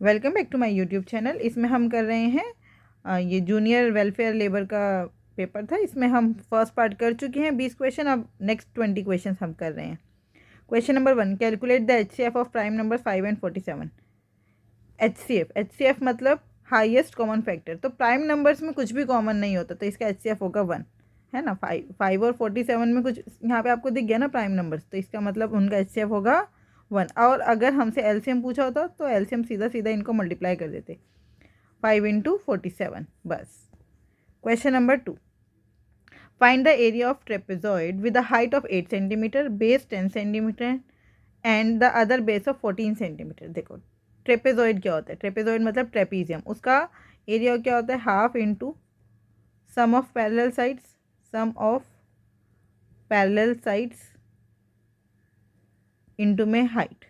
Welcome back to my YouTube channel. इसमें हम कर रहे हैं ये जूनियर वेलफेयर लेबर का पेपर था। इसमें हम फर्स्ट पार्ट कर चुके हैं 20 क्वेश्चन। अब नेक्स्ट 20 क्वेश्चन हम कर रहे हैं। Question number 1, calculate the HCF of prime number 5 and 47। H C F मतलब हाईएस्ट कॉमन फैक्टर। तो प्राइम नंबर्स में कुछ भी कॉमन नहीं होता, तो इसका HCF होगा 1, है ना। 5 और 47 में कुछ यहाँ पे आपको दिख गया ना प्राइम नंबर्स, तो इसका मतलब उनका HCF होगा 1। और अगर हमसे LCM पूछा होता तो LCM सीधा सीधा इनको मल्टीप्लाई कर देते, 5 इंटू 47 बस। Question number 2, find the area of trapezoid with the height of 8 centimetre, base 10 centimetre and the other base of 14 centimetre. देखो ट्रेपेजॉइड क्या होता है, ट्रेपेजॉइड मतलब ट्रेपीजियम, उसका एरिया क्या होता है, half into sum of parallel sides, sum of parallel sides into में हाइट।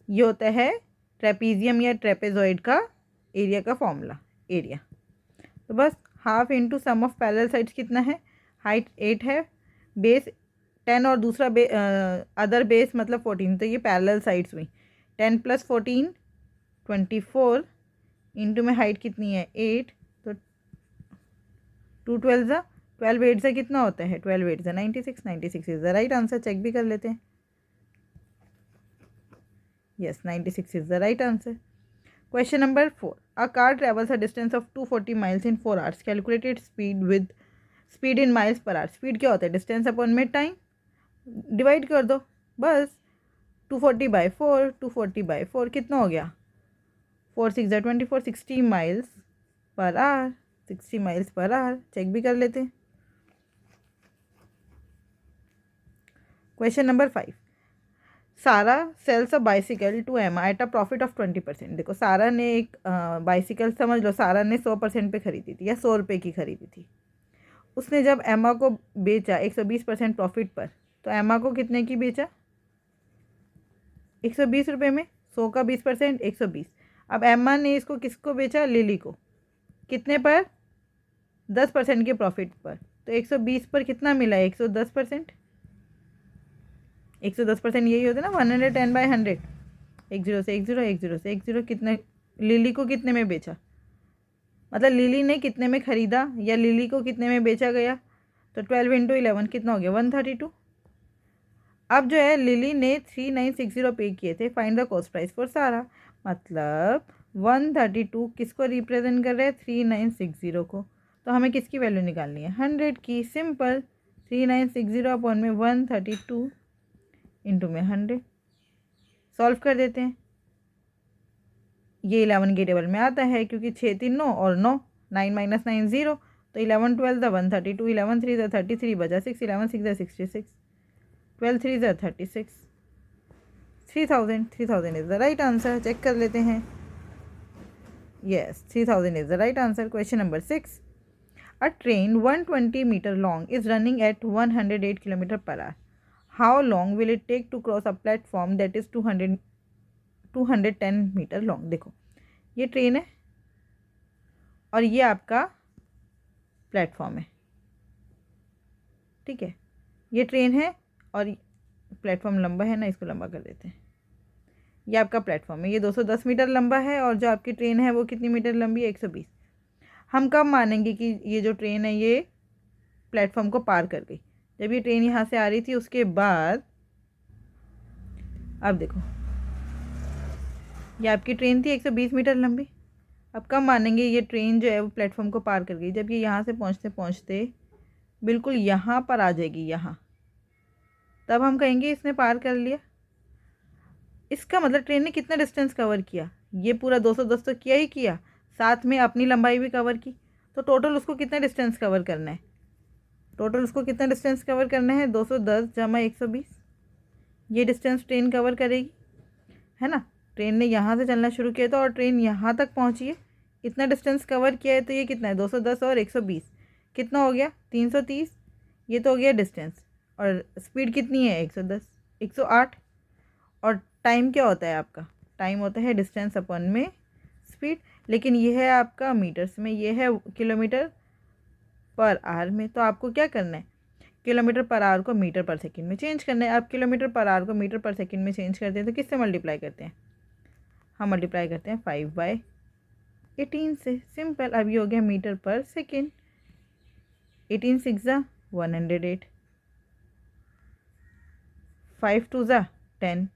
ये होता है ट्रेपीजियम या ट्रेपेजॉइड का एरिया का फॉर्मूला, एरिया। तो बस half into sum of parallel sides कितना है, हाइट 8 है, बेस 10 और दूसरा अदर बेस मतलब 14, तो ये पैरेलल साइड्स हुई। 10 + 14 24 इंटू में हाइट कितनी है 8, तो 2 12 12 8 से कितना होता है, 12 8 से 96। 96 is the right answer. Check भी कर लेते हैं। Yes, 96 is the right answer. Question number 4, a car travels a distance of 240 miles in 4 hours, calculated speed with speed in miles per hour. Speed क्या होता है, डिस्टेंस अपॉन में time, divide कर दो बस। 240/4, 240/4 कितना हो गया, 4 6 24, 60 miles per hour, 60 miles per hour. Check भी कर लेते हैं। Question number 5, Sarah sells a bicycle to Emma at a profit of 20%। देखो सारा ने एक बाइसिकल, समझ लो सारा ने 100% पे खरीदी थी या 100 रुपये की खरीदी थी। उसने जब एमा को बेचा 120% प्रॉफिट पर, तो एमा को कितने की बेचा, 120 रुपये में। 100 का 20% 120। अब एमा ने इसको किसको बेचा, लिली को, कितने पर, 10% के प्रॉफिट पर। तो 120 पर कितना मिला, 110%। 110% यही होता है ना, 110/100। 1 0 से 1 0, 1 0 से 1 0, कितने, लिली को कितने में बेचा, मतलब लिली ने कितने में ख़रीदा या लिली को कितने में बेचा गया। तो 12 इंटू 11 कितना हो गया, 132। अब जो है लिली ने 3960 पे किए थे। Find the cost price for सारा, मतलब 132 किसको रिप्रेजेंट कर रहे हैं, 3960 को। तो हमें किसकी वैल्यू निकालनी है, 100 की। सिंपल, 3960 अपॉन में 132 इंटू में 100। सॉल्व कर देते हैं। ये 11 के टेबल में आता है क्योंकि 6 3 9 और 9, 9 - 9 0। तो 11 12 132, 11 3 33 बचा 6, 11 6 66, 12 3 36, 3000। 3000 is the right answer. Check कर लेते हैं। Yes, 3000 is the right answer. Question number 6, a train 120 metre long is running at 108 kilometre per hour. How long will it take to cross a platform that is 210 metre long. देखो ये train है और ये आपका platform है, ठीक है। ये ट्रेन है और प्लेटफॉर्म लंबा है ना, इसको लंबा कर देते हैं। ये आपका प्लेटफॉर्म है, ये 210 मीटर लंबा है और जो आपकी ट्रेन है वो कितनी मीटर लंबी है, 120। हम कब मानेंगे कि ये जो ट्रेन है ये प्लेटफॉर्म को पार कर गई, जब ये ट्रेन यहाँ से आ रही थी उसके बाद। अब देखो ये आपकी ट्रेन थी 120 मीटर लंबी। अब कब मानेंगे ये ट्रेन जो है वो प्लेटफॉर्म को पार कर गई, जब ये यहाँ से पहुँचते पहुँचते बिल्कुल यहाँ पर आ जाएगी, यहाँ, तब हम कहेंगे इसने पार कर लिया। इसका मतलब ट्रेन ने कितना डिस्टेंस कवर किया, ये पूरा 210 तो किया ही किया, साथ में अपनी लंबाई भी कवर की। तो टोटल उसको कितना डिस्टेंस कवर करना है, टोटल उसको कितना डिस्टेंस कवर करना है, 210 + 120। ये डिस्टेंस ट्रेन कवर करेगी, है ना। ट्रेन ने यहाँ से चलना शुरू किया था और ट्रेन यहाँ तक पहुँची है, इतना डिस्टेंस कवर किया है। तो ये कितना है, 210 और 120 कितना हो गया, 330। ये तो हो गया डिस्टेंस। और स्पीड कितनी है, 110, 108। और टाइम क्या होता है आपका, टाइम होता है डिस्टेंस अपॉन में स्पीड। लेकिन ये है आपका मीटर्स में, ये है किलोमीटर पर आवर में। तो आपको क्या करना है, किलोमीटर पर आवर को मीटर पर सेकंड में चेंज करना है। आप किलोमीटर पर आवर को मीटर पर सेकंड में चेंज करते हैं तो किससे मल्टीप्लाई करते हैं, हम मल्टीप्लाई करते हैं 5/18 से। सिंपल। अब ये हो गया मीटर पर सेकेंड। 18 6 ज़ा 108, 5 2 ज़ा 10,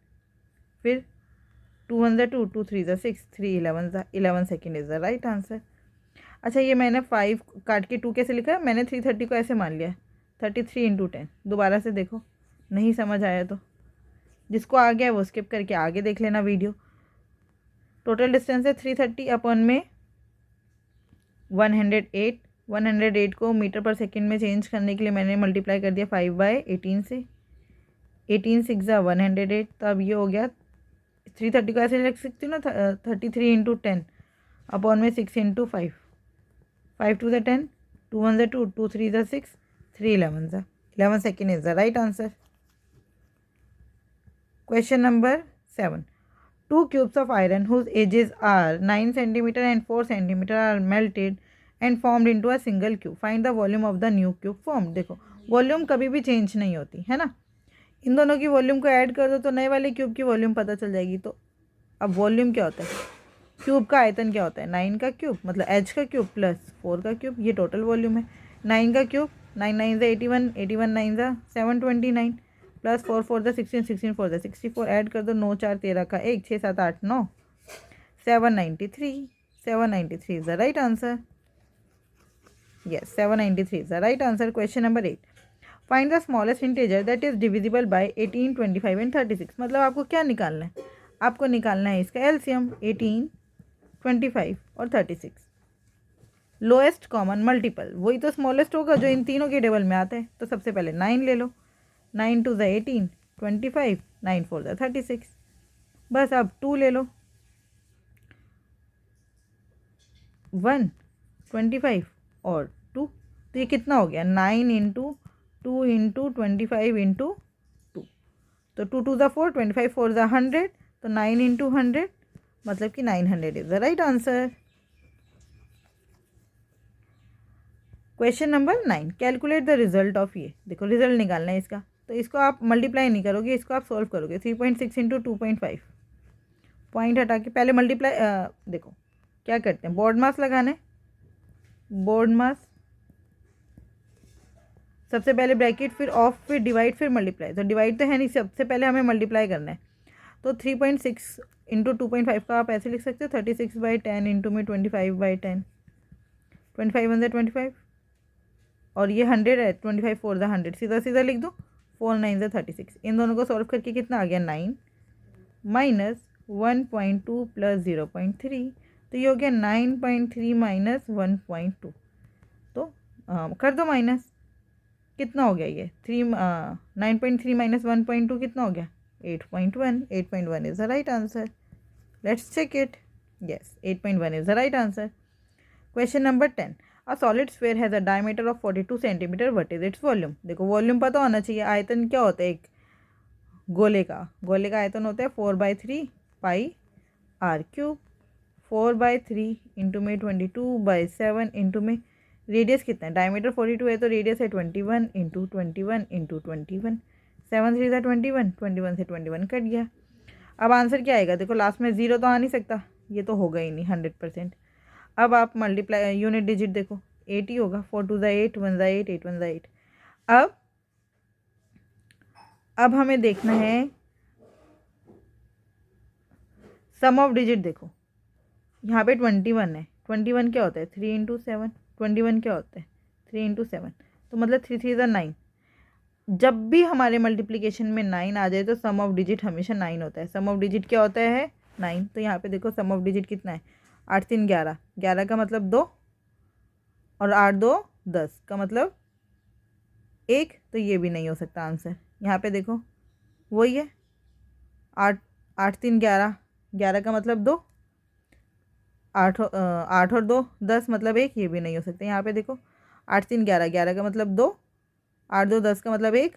फिर 2 1 ज़ा 2, 2 3 ज़ा 6, 3 11 ज़ा 11 second is the right answer. अच्छा, ये मैंने 5 काट के 2 कैसे लिखा है? मैंने 330 को ऐसे मान लिया, 33 इंटू 10। दोबारा से देखो, नहीं समझ आया तो जिसको आ गया वो स्किप करके आगे देख लेना वीडियो। टोटल डिस्टेंस है 330 अपॉन में 108। 108 को मीटर पर सेकेंड में चेंज करने के लिए मैंने मल्टीप्लाई कर दिया 5/18 से। 18 6 ज़ा 108, तो अब ये हो गया 330 को ऐसे लिख सकती हूँ ना, 33 इंटू 10 अपॉन में 6 इंटू 5, 5 2 ज़ा 10, 2 1 ज़ा 2, 2 3 ज़ा 6, 3 11 ज़ा 11 second is the right answer. Question number 7. Two cubes of iron whose edges are 9 centimeter and 4 centimeter are melted and formed into a single cube. Find the volume of the new cube formed. देखो, volume कभी भी change नहीं होती है ना। इन दोनों की volume को ऐड कर दो तो नए वाले क्यूब की वॉल्यूम पता चल जाएगी। तो अब वॉल्यूम क्या होता है? क्यूब का आयतन क्या होता है? 9 का क्यूब मतलब एच का क्यूब प्लस 4 का क्यूब, ये टोटल वॉल्यूम है। 9 का क्यूब, 9 9 ज़ा 81, 81 9 ज़ा 729, प्लस 4 4 ज़ा 16, 16 4 ज़ा 64, ऐड कर दो 9 4 13 का 1, 6 7 8 9, 793। 793 is the right answer. Yes, 793 is the right answer. Question number 8. Find the smallest integer that is divisible by 18, 25 and 36। मतलब आपको क्या निकालना है? आपको निकालना है इसका एलसीएम 18, 25 और 36। लोएस्ट कॉमन मल्टीपल, वही तो स्मॉलेस्ट होगा जो इन तीनों के टेबल में आता है। तो सबसे पहले 9 ले लो, 9 2 ज़ा 18, 25, 9 4 ज़ा 36। बस अब 2 ले लो, 1 25 और 2, तो ये कितना हो गया? 9 इंटू 2 इंटू 25 इंटू 2, तो 2 2 ज़ा 4, 25 4 ज़ा 100, तो 9 इंटू 100 मतलब कि 900 is the right answer. Question number 9. Calculate the result of ये। देखो, रिजल्ट निकालना है इसका, तो इसको आप मल्टीप्लाई नहीं करोगे, इसको आप सॉल्व करोगे। 3.6 इंटू 2.5, पॉइंट हटा के पहले मल्टीप्लाई। देखो क्या करते हैं, बोर्ड मास लगाना है। बोर्ड मास सबसे पहले ब्रैकेट, फिर ऑफ, फिर डिवाइड, फिर मल्टीप्लाई। तो डिवाइड तो है नहीं, सबसे पहले हमें मल्टीप्लाई करना है। तो 3.6 इंटू 2.5 का आप ऐसे लिख सकते हो 36/10 इंटू में 25/10, 25 1 25 और ये 100 है, 25 4 100, सीधा सीधा लिख दो, 4 9 36। इन दोनों को सॉल्व करके कितना आ गया? 9 माइनस 1.2 प्लस 0.3, तो ये हो गया 9.3 माइनस 1.2। तो कर दो माइनस, कितना हो गया ये? 9.3 माइनस 1.2 कितना हो गया? 8.1। 8.1 is the right answer. Let's check it. Yes, 8.1 is the right answer. Question number 10. A solid sphere has a diameter of 42 centimetre, what is its volume? देखो, वॉल्यूम पता होना चाहिए। आयतन क्या होता है? एक गोले का आयतन होता है 4/3 पाई आर क्यूब। 4/3 इंटू में 22/7 इंटू में रेडियस कितना है? डायमीटर 42 है तो रेडियस है 21 इंटू 21 इंटू 21। 7 3 ज़ा 21, 21 से 21 कट गया। अब आंसर क्या आएगा? देखो, लास्ट में ज़ीरो तो आ नहीं सकता, ये तो होगा ही नहीं 100%। अब आप मल्टीप्लाई, यूनिट डिजिट देखो, 8 ही होगा। 4 2 ज़ा 8, 1 ज़ा 8, 8 1 ज़ा 8। अब हमें देखना है सम ऑफ डिजिट। देखो, यहाँ पे 21 है। 21 क्या होता है? 3 इंटू 7। 21 क्या होता है? 3 इंटू 7, तो मतलब 3 3 ज़ा 9। जब भी हमारे मल्टीप्लिकेशन में 9 आ जाए तो सम ऑफ डिजिट हमेशा 9 होता है। सम ऑफ डिजिट क्या होता है? 9। तो यहाँ पे देखो, सम ऑफ डिजिट कितना है? 8 3 11, 11 का मतलब 2, और 8 2 10 का मतलब 1, तो ये भी नहीं हो सकता आंसर। यहाँ पे देखो, वही है, 8 8 3 11, 11 का मतलब 2, 8 और 2 10 मतलब 1, ये भी नहीं हो सकता। यहाँ पे देखो, 8 3 11, 11 का मतलब 2, 8 2 10 का मतलब 1,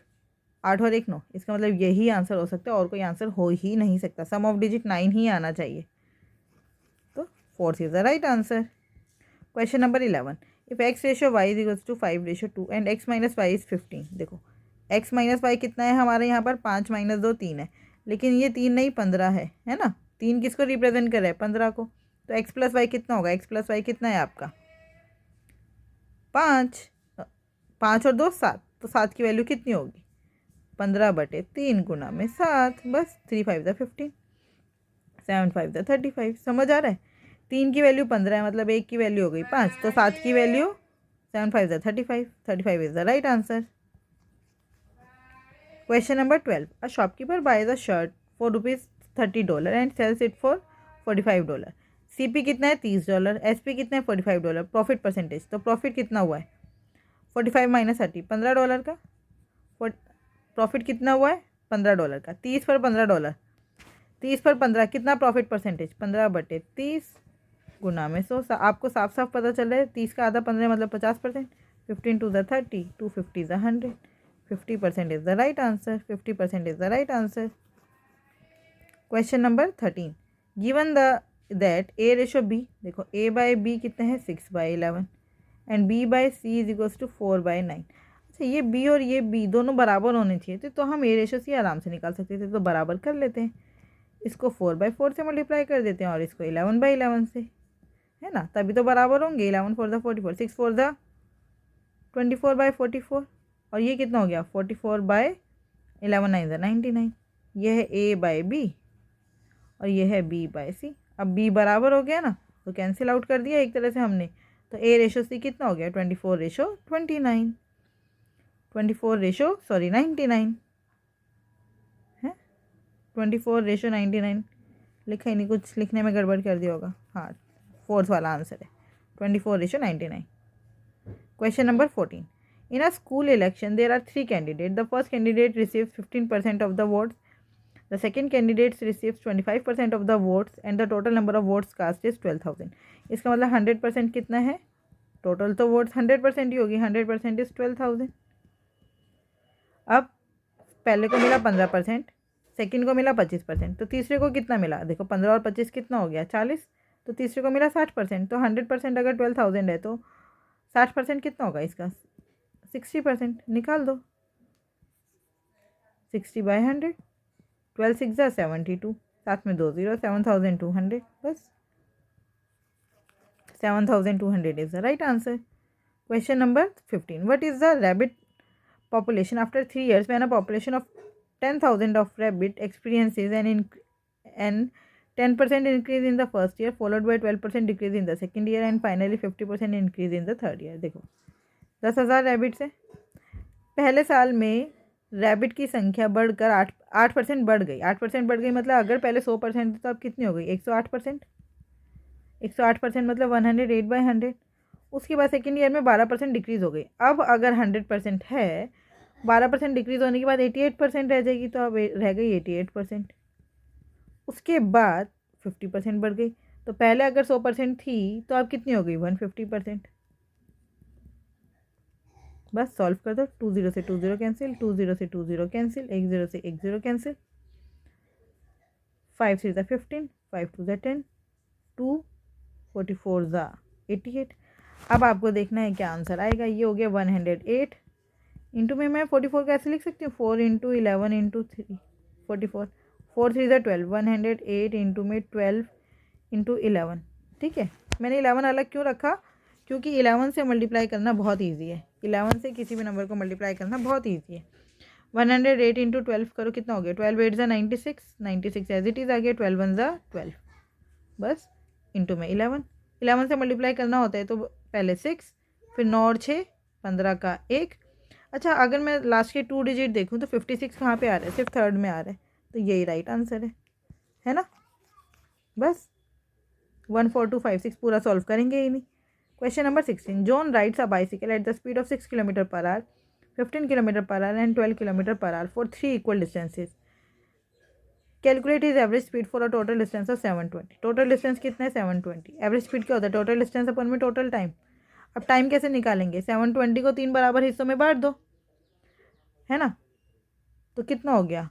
8 और 1 9, इसका मतलब यही आंसर हो सकता है, और कोई आंसर हो ही नहीं सकता। सम ऑफ डिजिट 9 ही आना चाहिए। तो 4 is the right answer. Question number 11. If x ratio y is equals to 5:2 and x minus y is 15. देखो, x माइनस वाई कितना है हमारे यहाँ पर? 5 - 2 3 है, लेकिन ये 3 नहीं 15 है ना। 3 किसको रिप्रेजेंट कर रहा है? 15 को। तो x प्लस वाई कितना होगा? x प्लस वाई कितना है आपका? 5। 5 और 2 7, तो 7 की वैल्यू कितनी होगी? 15/3 गुना में 7, बस 3 5 15, 7 5 35। समझ आ रहा है? 3 की वैल्यू 15 है, मतलब 1 की वैल्यू हो गई 5, तो 7 की value 7 5 35, 35 is the right answer. Question number 12, a shopkeeper buys a shirt for $30 and sells it for $45। CP कितना है? $30। SP कितना है? $45। प्रॉफिट परसेंटेज, तो प्रॉफिट कितना हुआ है? 45 माइनस 30, $15 का। प्रॉफिट कितना हुआ है? $15 का। 30 पर $15, 30 पर 15 कितना प्रॉफिट परसेंटेज? 15/30 गुना में 100। आपको साफ साफ पता चल रहा है 30 का आधा 15 मतलब 50%। 15 to the 30, 250 the 100, 50% is the right answer. 50% is the right answer. Question number 13, given the that A ratio B, देखो A/B कितने हैं? 6/11 and B/C is equals to 4/9। अच्छा, ये B और ये B दोनों बराबर होने चाहिए थे, तो हम A रेशो C आराम से निकाल सकते थे, तो बराबर कर लेते हैं। इसको 4/4 से मल्टीप्लाई कर देते हैं और इसको 11/11 से, है ना, तभी तो बराबर होंगे। 11 4 द 44, 6 4 द 24/44, और ये कितना हो गया? 44/11 9 द 99। यह है A/B और यह है B/C। अब B बराबर हो गया ना, तो कैंसिल आउट कर दिया एक तरह से हमने, तो A रेशो C कितना हो गया? 24/29, 99 है। 24/99 लिखा ही नहीं, कुछ लिखने में गड़बड़ कर दिया होगा। हाँ, फोर्थ वाला आंसर है 24/99। Question number 14. In a school election, there are 3 candidates. The first candidate receives 15% of the votes. The second candidate receives 25% of the votes, and the total number of votes cast is 12,000. इसका मतलब 100% कितना है? Total तो votes 100% ही होगी, 100% is 12,000। अब पहले को मिला 15%, सेकंड को मिला 25%, तो तीसरे को कितना मिला? देखो 15 और 25 कितना हो गया? 40। तो तीसरे को मिला 60%, तो 100% अगर 12,000 है तो 60% कितना होगा इसका? 60%। निकाल दो। 60/100, 12 6 जा 72, साथ में 2 0, 7,200, बस 7,200 is the right answer. Question number 15, what is the rabbit population after 3 years when a population of 10,000 of rabbit experiences an 10% increase in the first year, followed by 12% decrease in the second year, and finally 50% increase in the third year। देखो 10,000 rabbits है, पहले साल में rabbit की संख्या बढ़कर 8% बढ़ गई। 8% बढ़ गई मतलब अगर पहले 100% थी तो अब कितनी हो गई? 108%। 108% मतलब 108/100। उसके बाद सेकेंड ईयर में 12% डिक्रीज़ हो गई। अब अगर 100% है, 12% डिक्रीज़ होने के बाद 88% रह जाएगी, तो अब रह गई 88%। उसके बाद 50% बढ़ गई, तो पहले अगर 100% थी तो अब कितनी हो गई? 150%। बस सॉल्व कर दो। 2 0 से 2 0 कैंसिल, 2 0 से 2 0 कैंसिल, 1 0 से 1 0 कैंसिल, 5 3 ज़ा 15, 5 2 ज़ा 10, 2 44 ज़ा 88। अब आपको देखना है क्या आंसर आएगा। ये हो गया 108 इंटू में मैं 44 कैसे लिख सकती हूँ? 4 इंटू 11 इंटू 3 44, 4 3 ज़ा 12, 108 इंटू में 12 इंटू 11। ठीक है, मैंने 11 अलग क्यों रखा? क्योंकि 11 से मल्टीप्लाई करना बहुत ईजी है। 11 से किसी भी नंबर को मल्टीप्लाई करना बहुत ईजी है। 108 इंटू 12 करो, कितना हो गया? 12 8 ज़ा 96, 96 एज इट इज़ आ गया, 12 1 ज़ा 12, बस इंटू में 11। 11 से मल्टीप्लाई करना होता है तो पहले 6, फिर 9 और 6 15 का 1। अच्छा, अगर मैं लास्ट के 2 डिजिट देखूँ तो 56 कहाँ पे आ रहा है? सिर्फ थर्ड में आ रहा है, तो यही राइट आंसर है ना। बस 1 4 2 5 6 पूरा सॉल्व करेंगे ही नहीं। Question number 16, John rides a bicycle at the speed of 6 kilometre per our, 15 kilometre per our and 12 kilometre per hour for 3 equal distances. Calculate is average speed for a total distance of 720। Total distance कितना है? 720। Average speed क्या होता है? Total distance अपन में total time. अब time कैसे निकालेंगे? 720 को 3 बराबर हिस्सों में बांट दो, है ना, तो कितना हो गया?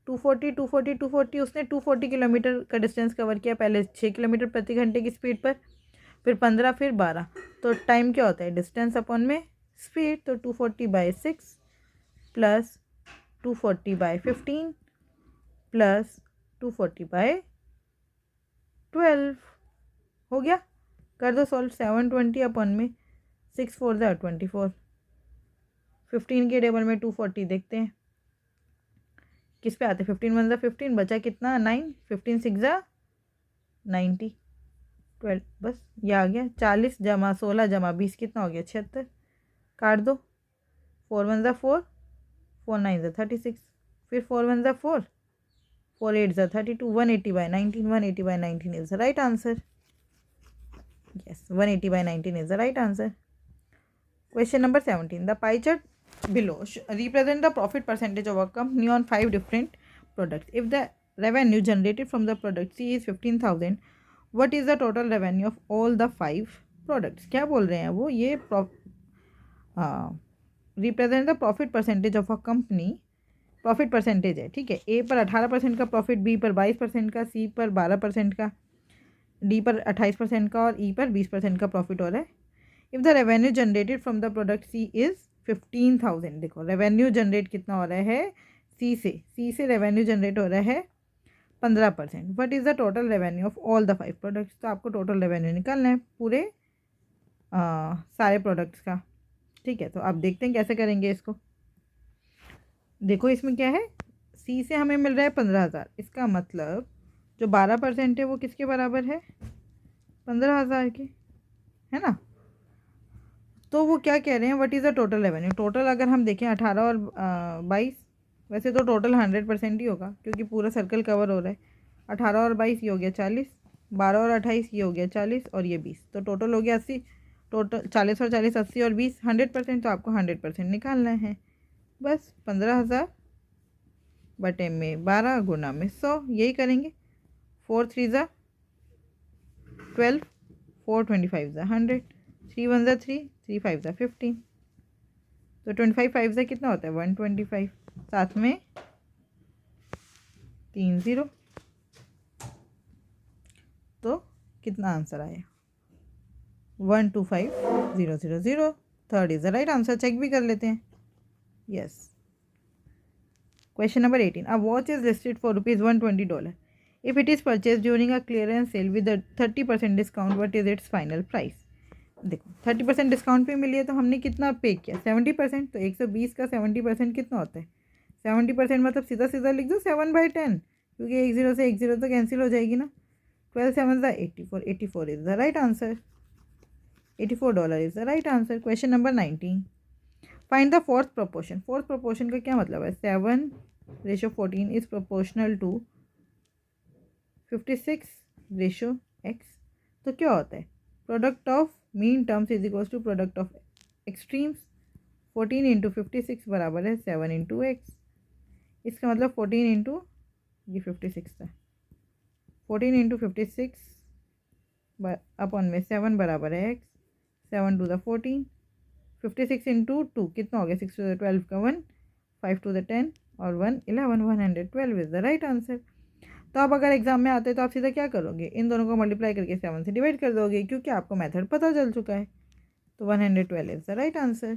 240 240 240। उसने 240 किलोमीटर का डिस्टेंस कवर किया, पहले 6 किलोमीटर प्रति घंटे की स्पीड पर, फिर 15, फिर 12। तो टाइम क्या होता है? डिस्टेंस अपॉन में स्पीड। तो 240/6 प्लस 240/15 प्लस 240/12, 12 हो गया। कर दो सॉल्व। 720 अपन में 6 4 ज़ा 24, 15 के टेबल में 240 देखते हैं किस पे आते हैं। 15 1 ज़ा 15, बचा कितना 9, 15 6 ज़ा 90, 12 बस ये आ गया। 40 जमा 16 जमा 20 कितना हो गया 76, काट दो। 4 1 ज़ा 4, 4 9 ज़ा 36, फिर 4 1 ज़ा 4, 4 8 ज़ा 32, 180/19, 180/19 is the right answer. Yes, 180/19 is the right answer. Question number 17. The pie chart below represent the profit percentage of a company on 5 different products. If the revenue generated from the product C is 15,000, what is the total revenue of all the 5 products? क्या बोल रहे हैं वो, ये represent the profit percentage of a company. Profit percentage है, ठीक है। ए पर 18% का प्रॉफिट, बी पर 22% का, सी पर 12% का, डी पर 28% का और ई पर 20% का प्रॉफिट हो रहा है। If the revenue generated from the product C is 15,000, देखो रेवेन्यू जनरेट कितना हो रहा है सी से रेवेन्यू जनरेट हो रहा है 15%। What is the total revenue of all the 5 products? तो आपको टोटल रेवेन्यू निकालना है पूरे सारे प्रोडक्ट्स का, ठीक है। तो आप देखते हैं कैसे करेंगे इसको। देखो इसमें क्या है, सी से हमें मिल रहा है 15,000, इसका मतलब जो 12% है वो किसके बराबर है, 15,000 के, है ना। तो वो क्या कह रहे हैं, what is the total revenue. Total अगर हम देखें 18 और 22, वैसे तो टोटल 100% ही होगा क्योंकि पूरा सर्कल कवर हो रहा है। 18 और 22 ये हो गया 40, 12 और 28 ये हो गया 40 और ये 20, तो टोटल हो गया 80। टोटल 40 और 40 80 और 20 100%, तो आपको 100% निकालना है। बस 15,000 बटे में 12 गुना में 100, यही करेंगे। 4 3 ज़ा 12, 4 25 ज़ा 100, 3 1 ज़ा 3, 3 5 ज़ा 15, तो 25 5 ज़ा कितना होता है 125, साथ में 3 0, तो कितना आंसर आया 125000। Third is the right answer. Check भी कर लेते हैं। Yes. Question number 18. A watch is listed for $120. If it is purchased during a clearance sale with a 30% discount, what is its final price? देखो 30% discount पे मिली है तो हमने कितना पे किया 70%, तो 120 का 70% कितना होता है 70%, मतलब सीधा सीधा लिख दो 7/10, क्योंकि एक जीरो से एक जीरो तो कैंसिल हो जाएगी ना। 12 7 84, 84 is the right answer. $84 is the right answer. Question number 19. Find the fourth proportion. Fourth proportion का क्या मतलब है, 7/14 इज प्रोपोर्शनल टू 56/x। तो क्या होता है, product of mean terms is equal to product of extremes. 14 into 56 बराबर है 7 इंटू एक्स। इसका मतलब 14 इंटू ये 56 था, 14 इंटू 56 अपॉन में 7 बराबर है एक्स। 7 टू द 14, 56 इंटू 2 कितना हो गया 6 टू द 12 का 1, 5 टू द 10 और 1 11, 112 इज द राइट आंसर। तो आप अगर एग्जाम में आते तो आप सीधा क्या करोगे, इन दोनों को मल्टीप्लाई करके 7 से डिवाइड कर दोगे, क्योंकि आपको मेथड पता चल चुका है। तो 112 is the right answer.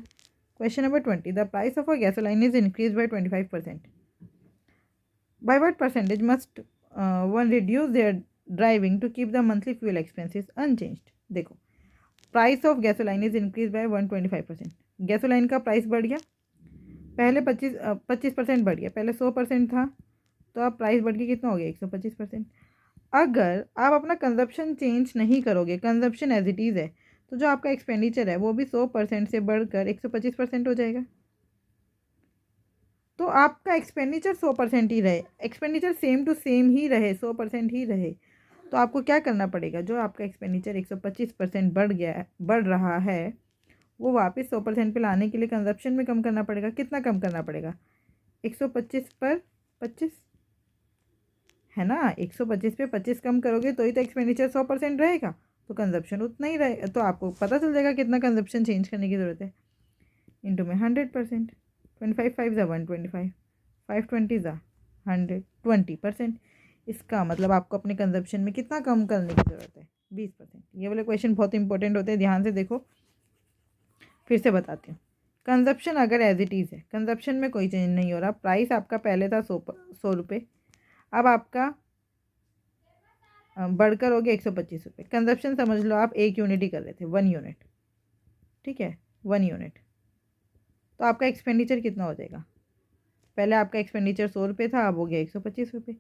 Question number 20. The price of a gasoline is increase by 25%. By what percentage must one reduce their driving to keep the monthly fuel expenses unchanged. देखो price of gasoline is increase by 125%। गैसोलाइन का price बढ़ गया, पहले 25% बढ़ गया, पहले 100% था, तो अब प्राइस बढ़ के कितना हो गया 125%। अगर आप अपना कंजप्शन चेंज नहीं करोगे, कंजप्शन एज इट इज़ है, तो जो आपका एक्सपेंडिचर है वो भी 100% से बढ़कर 125% हो जाएगा। तो आपका एक्सपेंडिचर 100% ही रहे, एक्सपेंडिचर सेम टू सेम ही रहे, 100% ही रहे, तो आपको क्या करना पड़ेगा, जो आपका एक्सपेंडिचर 125% बढ़ रहा है, वो वापस 100% पे लाने के लिए कंजप्शन में कम करना पड़ेगा। कितना कम करना पड़ेगा, 125 पर 25 है ना, 125 पे 25 कम करोगे तो ही तो एक्सपेंडिचर 100% रहेगा, तो कंजप्शन उतना ही रहे, तो आपको पता चल जाएगा कितना कंजप्शन चेंज करने की ज़रूरत है। इंटू में 100%, 25 5 ज़ा 125, 5 20 ज़ा 100, 20%। इसका मतलब आपको अपने कंजप्शन में कितना कम करने की ज़रूरत है, 20%। ये वाले क्वेश्चन बहुत इंपॉर्टेंट होते हैं, ध्यान से देखो। फिर से बताती हूँ, कंजप्शन अगर एज इट इज़ है, कंजप्शन में कोई चेंज नहीं हो रहा, प्राइस आपका पहले था 100 रुपये, अब आपका बढ़कर हो गया 125 रुपये। कंजप्शन समझ लो आप 1 यूनिट ही कर रहे थे, 1 यूनिट, ठीक है, 1 यूनिट। तो आपका एक्सपेंडिचर कितना हो जाएगा? पहले आपका एक्सपेंडिचर 100 रुपये था, अब हो गया 125 रुपये।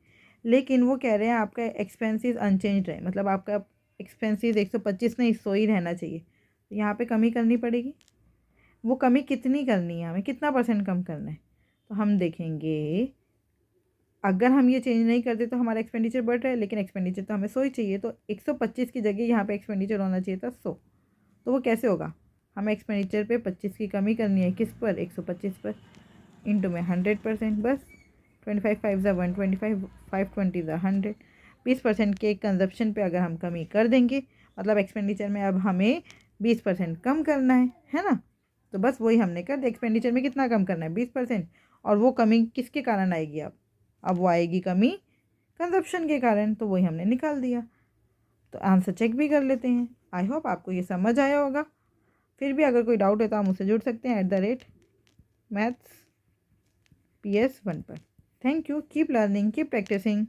लेकिन वो कह रहे हैं आपका एक्सपेंसेस अनचेंज रहे, मतलब आपका एक्सपेंसेस 125 नहीं 100 ही रहना चाहिए। तो यहाँ पे कमी करनी पड़ेगी। वो कमी कितनी करनी है, हमें कितना % कम करना है? तो हम देखेंगे, अगर हम ये चेंज नहीं करते तो हमारा एक्सपेंडिचर बढ़ रहा है, लेकिन एक्सपेंडिचर तो हमें 100 ही चाहिए। तो 125 की जगह यहाँ पे एक्सपेंडिचर होना चाहिए था 100। तो वो कैसे होगा? हमें एक्सपेंडिचर पे 25 की कमी करनी है, किस पर? 125 पर, इंटू में 100%, बस 25 5 ज़ा 125, 520 ज़ा 100। 20% के कंजप्शन पे अगर हम कमी कर देंगे, मतलब एक्सपेंडिचर में अब हमें 20% कम करना है ना। तो बस वही हमने कर दिया, एक्सपेंडिचर में कितना कम करना है? 20%। और वो कमी किसके कारण आएगी? अब वो आएगी कमी कंजप्शन के कारण, तो वही हमने निकाल दिया। तो आंसर चेक भी कर लेते हैं। आई होप आपको ये समझ आया होगा। फिर भी अगर कोई डाउट है तो आप मुझसे जुड़ सकते हैं @mathsps1 पर। Thank you, keep learning, keep practising.